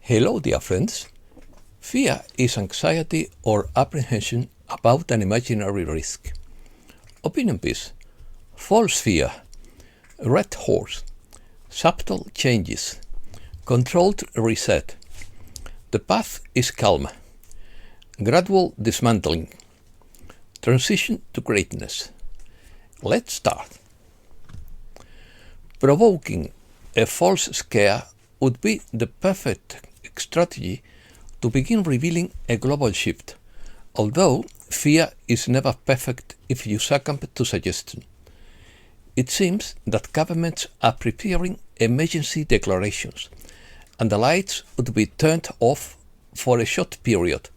Hello, dear friends. Fear is anxiety or apprehension about an imaginary risk. Opinion piece. False fear. Red horse. Subtle changes. Controlled reset. The path is calm. Gradual dismantling. Transition to greatness. Let's start. Provoking a false scare would be the perfect strategy to begin revealing a global shift, although fear is never perfect if you succumb to suggestion. It seems that governments are preparing emergency declarations, and the lights would be turned off for a short period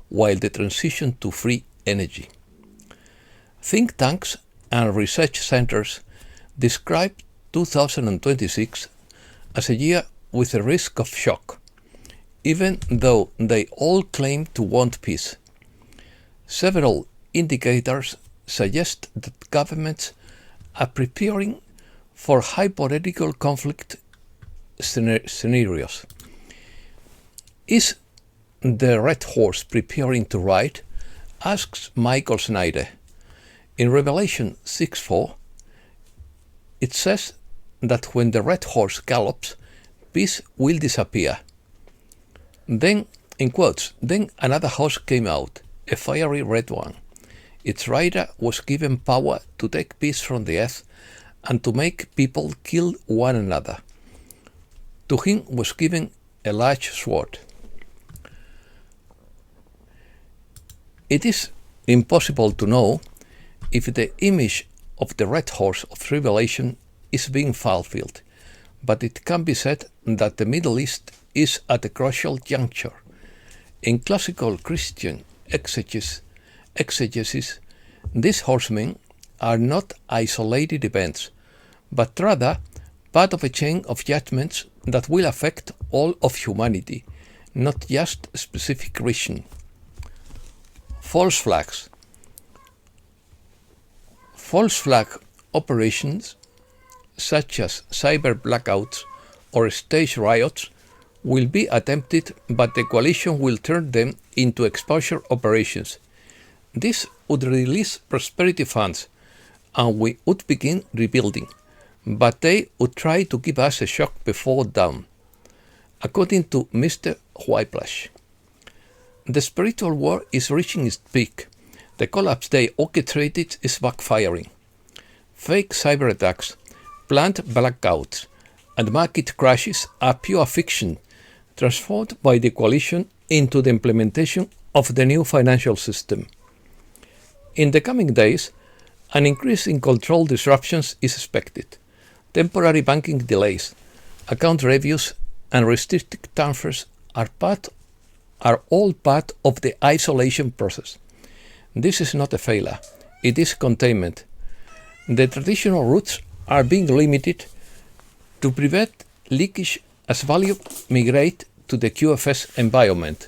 while the transition to free energy. Think tanks and research centers describe 2026 as a year with a risk of shock, even though they all claim to want peace. Several indicators suggest that governments are preparing for hypothetical conflict scenarios. Is the red horse preparing to ride? Asks Michael Snyder. In Revelation 6:4, it says that when the red horse gallops, peace will disappear. Then, in quotes, then another horse came out, a fiery red one. Its rider was given power to take peace from the earth and to make people kill one another. To him was given a large sword. It is impossible to know if the image of the red horse of Revelation is being fulfilled, but it can be said that the Middle East is at a crucial juncture. In classical Christian exegesis, these horsemen are not isolated events, but rather part of a chain of judgments that will affect all of humanity, not just a specific region. False flags. False flag operations, such as cyber blackouts or stage riots, will be attempted, but the coalition will turn them into exposure operations. This would release prosperity funds, and we would begin rebuilding, but they would try to give us a shock before dawn. According to Mr. Whiplash, the spiritual war is reaching its peak. The collapse they orchestrated is backfiring. Fake cyber attacks, planned blackouts, and market crashes are pure fiction, transformed by the coalition into the implementation of the new financial system. In the coming days, an increase in control disruptions is expected. Temporary banking delays, account reviews, and restricted transfers are all part of the isolation process. This is not a failure, it is containment. The traditional routes are being limited to prevent leakage as value migrate to the QFS environment.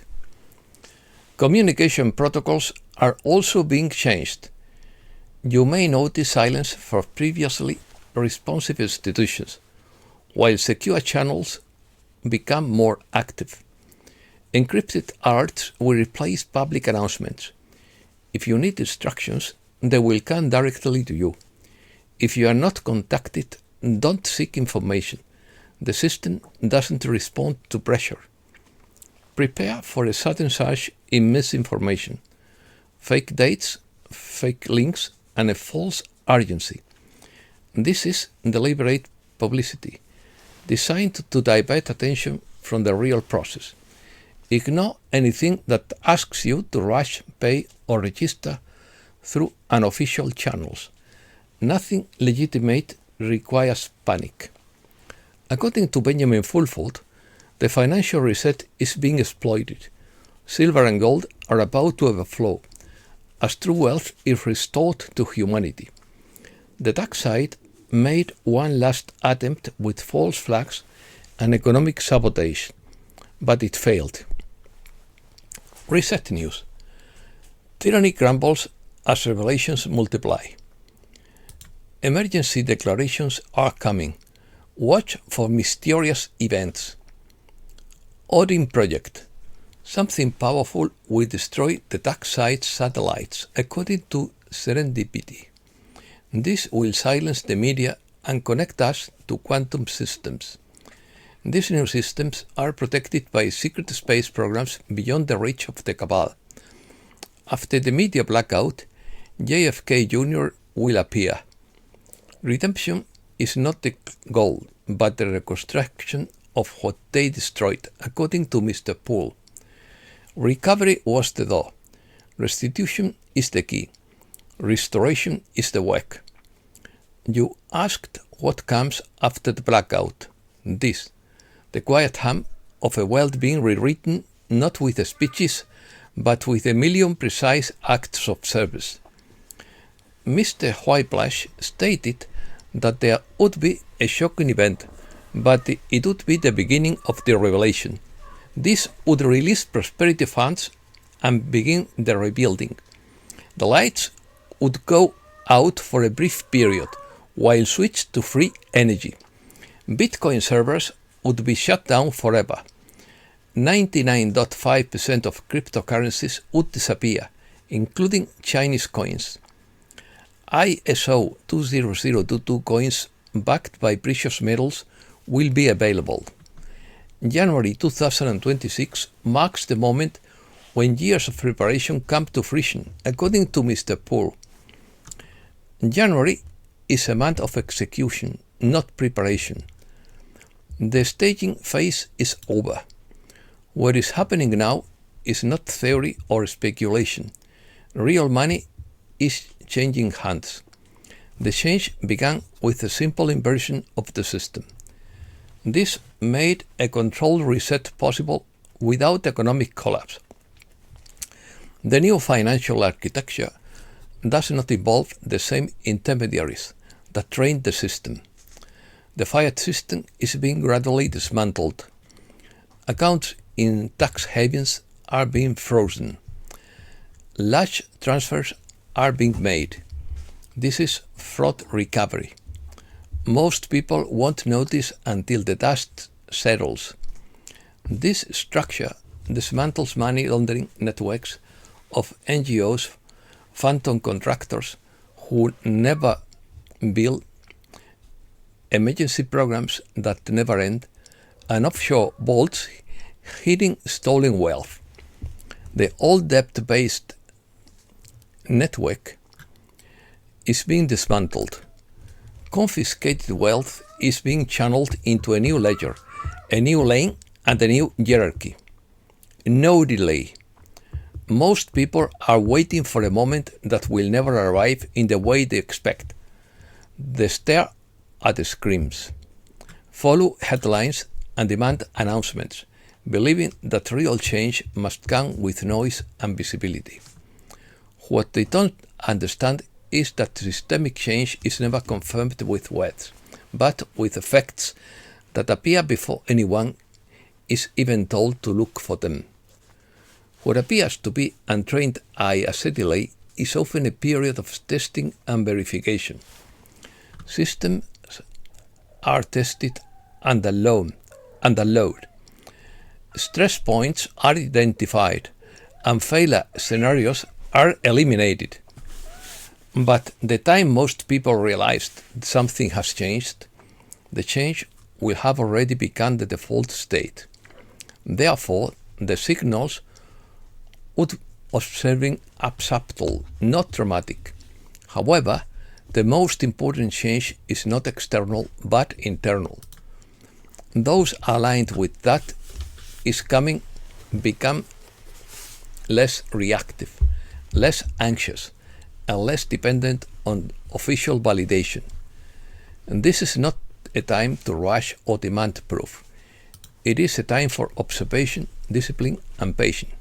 Communication protocols are also being changed. You may notice silence for previously responsive institutions, while secure channels become more active. Encrypted alerts will replace public announcements. If you need instructions, they will come directly to you. If you are not contacted, don't seek information. The system doesn't respond to pressure. Prepare for a sudden surge in misinformation, fake dates, fake links, and a false urgency. This is deliberate publicity, designed to divert attention from the real process. Ignore anything that asks you to rush, pay, or register through unofficial channels. Nothing legitimate requires panic. According to Benjamin Fulford, the financial reset is being exploited. Silver and gold are about to overflow, as true wealth is restored to humanity. The dark side made one last attempt with false flags and economic sabotage, but it failed. Reset news. Tyranny crumbles as revelations multiply. Emergency declarations are coming. Watch for mysterious events. Odin project. Something powerful will destroy the dark side satellites, according to Serendipity. This will silence the media and connect us to quantum systems. These new systems are protected by secret space programs beyond the reach of the cabal. After the media blackout, JFK Jr. will appear. Redemption is not the goal, but the reconstruction of what they destroyed, according to Mr. Poole. Recovery was the door. Restitution is the key. Restoration is the work. You asked what comes after the blackout. This, the quiet hum of a world being rewritten not with speeches, but with a million precise acts of service. Mr. Whiplash stated that there would be a shocking event, but it would be the beginning of the revelation. This would release prosperity funds and begin the rebuilding. The lights would go out for a brief period, while switched to free energy. Bitcoin servers would be shut down forever. 99.5% of cryptocurrencies would disappear, including Chinese coins. ISO 20022 coins backed by precious metals will be available. January 2026 marks the moment when years of preparation come to fruition, according to Mr. Poole. January is a month of execution, not preparation. The staging phase is over. What is happening now is not theory or speculation. Real money is changing hands. The change began with a simple inversion of the system. This made a controlled reset possible without economic collapse. The new financial architecture does not involve the same intermediaries that trained the system. The fiat system is being gradually dismantled. Accounts in tax havens are being frozen. Large transfers are being made. This is fraud recovery. Most people won't notice until the dust settles. This structure dismantles money laundering networks of NGOs, phantom contractors who never bill, emergency programs that never end, and offshore vaults hiding stolen wealth. The old debt-based network is being dismantled. Confiscated wealth is being channeled into a new ledger, a new lane, and a new hierarchy. No delay. Most people are waiting for a moment that will never arrive in the way they expect. They stare at the screens, follow headlines, and demand announcements, believing that real change must come with noise and visibility. What they don't understand is that systemic change is never confirmed with words, but with effects that appear before anyone is even told to look for them. What appears to be untrained eye as a delay is often a period of testing and verification. Systems are tested under load. Stress points are identified and failure scenarios are eliminated. But the time most people realized something has changed, the change will have already become the default state. Therefore, the signals would observing subtle, not dramatic. However, the most important change is not external but internal. Those aligned with that is become less reactive, less anxious, and less dependent on official validation. And this is not a time to rush or demand proof. It is a time for observation, discipline, and patience.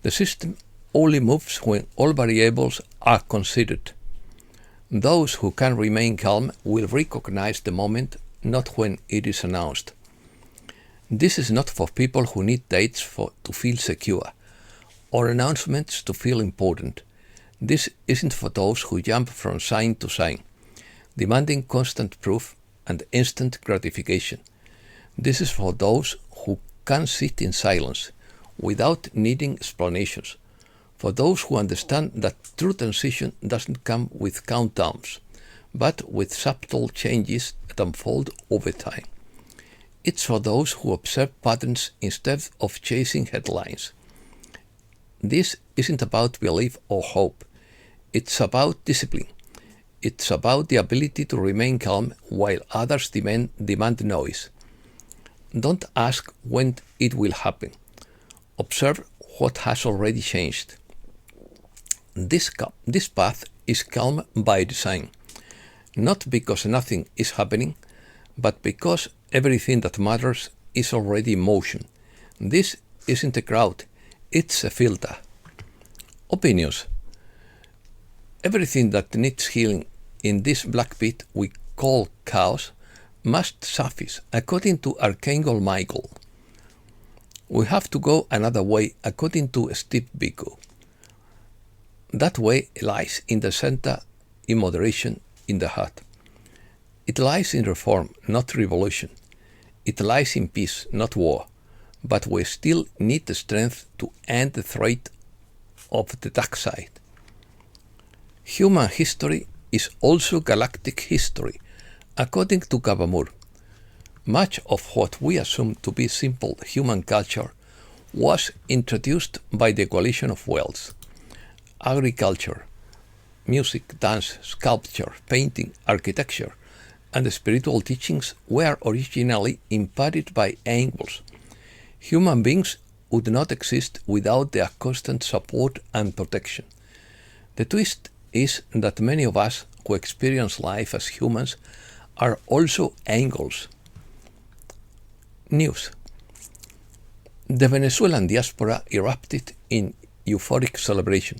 The system only moves when all variables are considered. Those who can remain calm will recognize the moment, not when it is announced. This is not for people who need dates to feel secure, or announcements to feel important. This isn't for those who jump from sign to sign, demanding constant proof and instant gratification. This is for those who can sit in silence without needing explanations. For those who understand that true transition doesn't come with countdowns, but with subtle changes that unfold over time. It's for those who observe patterns instead of chasing headlines. This isn't about belief or hope. It's about discipline. It's about the ability to remain calm while others demand noise. Don't ask when it will happen. Observe what has already changed. This path is calm by design, not because nothing is happening, but because everything that matters is already in motion. This isn't a crowd, it's a filter. Opinions. Everything that needs healing in this black pit we call chaos must surface, according to Archangel Michael. We have to go another way, according to Steve Biko. That way lies in the center, in moderation, in the heart. It lies in reform, not revolution. It lies in peace, not war. But we still need the strength to end the threat of the dark side. Human history is also galactic history, according to Kavamur. Much of what we assume to be simple human culture was introduced by the coalition of worlds. Agriculture, music, dance, sculpture, painting, architecture, and spiritual teachings were originally imparted by angels. Human beings would not exist without their constant support and protection. The twist is that many of us who experience life as humans are also angels. News. The Venezuelan diaspora erupted in euphoric celebration.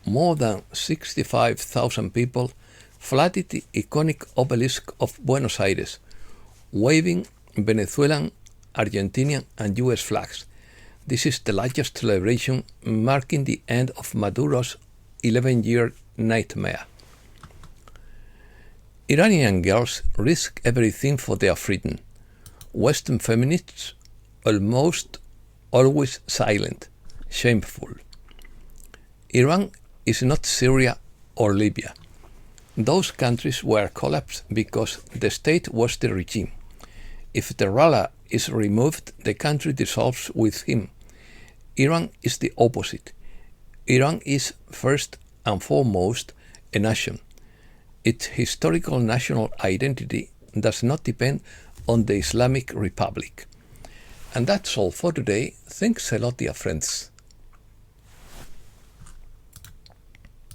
More than 65,000 people flooded the iconic obelisk of Buenos Aires, waving Venezuelan, Argentinian, and US flags. This is the largest celebration marking the end of Maduro's 11-year nightmare. Iranian girls risk everything for their freedom. Western feminists almost always silent, shameful. Iran is not Syria or Libya. Those countries were collapsed because the state was the regime. If the ruler is removed, the country dissolves with him. Iran is the opposite. Iran is first and foremost a nation. Its historical national identity does not depend on the Islamic Republic. And that's all for today. Thanks a lot, dear friends.